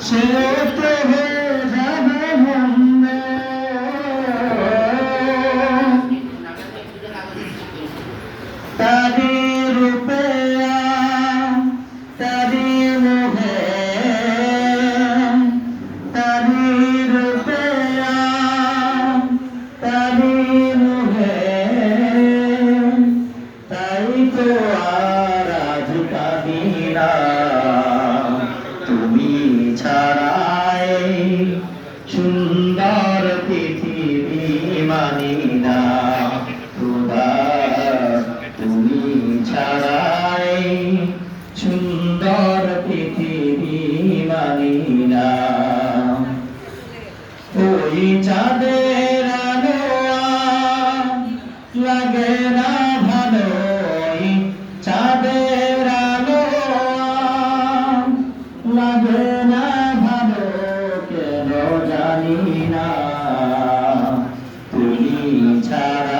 সে তো হয়ে যাবে মন্দ, তারি রূপে তারি মোহে, তারি রূপে তারি মোহে, তাই তো আর আজ কাঁদি না, তুমি ছাড়াই সুন্দর পৃথিবী মানি না। খোদা তুমি ছাড়াই সুন্দর পৃথিবী মানি না। ওই চাঁদের আলো লাগে না ভালো, ওই চাঁদের আলো লাগে না ভালো, কেন জানি না, তুমি ছাড়া